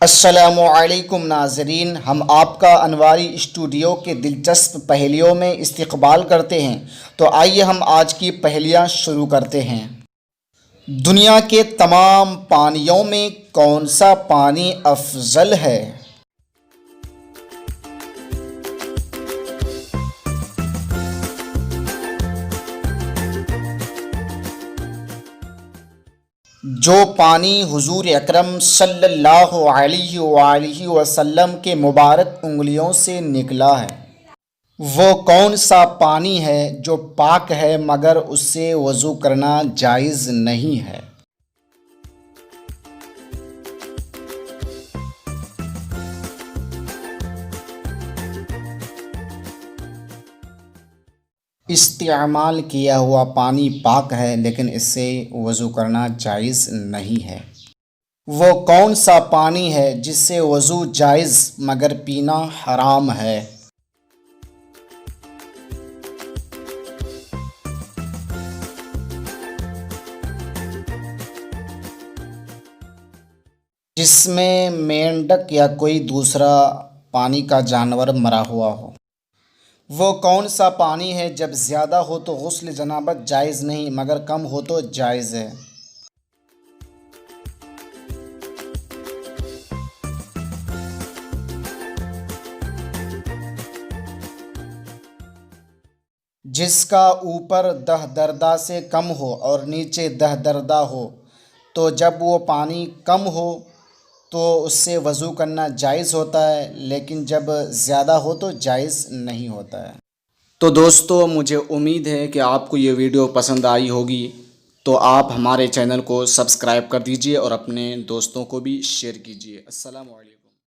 السلام علیکم ناظرین، ہم آپ کا انواری اسٹوڈیو کے دلچسپ پہیلیوں میں استقبال کرتے ہیں۔ تو آئیے ہم آج کی پہیلیاں شروع کرتے ہیں۔ دنیا کے تمام پانیوں میں کون سا پانی افضل ہے؟ جو پانی حضور اکرم صلی اللہ علیہ وآلہ وسلم کے مبارک انگلیوں سے نکلا ہے، وہ کون سا پانی ہے جو پاک ہے مگر اس سے وضو کرنا جائز نہیں ہے؟ استعمال کیا ہوا پانی پاک ہے لیکن اس سے وضو کرنا جائز نہیں ہے۔ وہ کون سا پانی ہے جس سے وضو جائز مگر پینا حرام ہے؟ جس میں مینڈک یا کوئی دوسرا پانی کا جانور مرا ہوا ہو۔ وہ کون سا پانی ہے جب زیادہ ہو تو غسل جنابت جائز نہیں مگر کم ہو تو جائز ہے؟ جس کا اوپر دہ دردہ سے کم ہو اور نیچے دہ دردہ ہو، تو جب وہ پانی کم ہو تو اس سے وضو کرنا جائز ہوتا ہے، لیکن جب زیادہ ہو تو جائز نہیں ہوتا ہے۔ تو دوستو، مجھے امید ہے کہ آپ کو یہ ویڈیو پسند آئی ہوگی، تو آپ ہمارے چینل کو سبسکرائب کر دیجئے اور اپنے دوستوں کو بھی شیئر کیجئے۔ السلام علیکم۔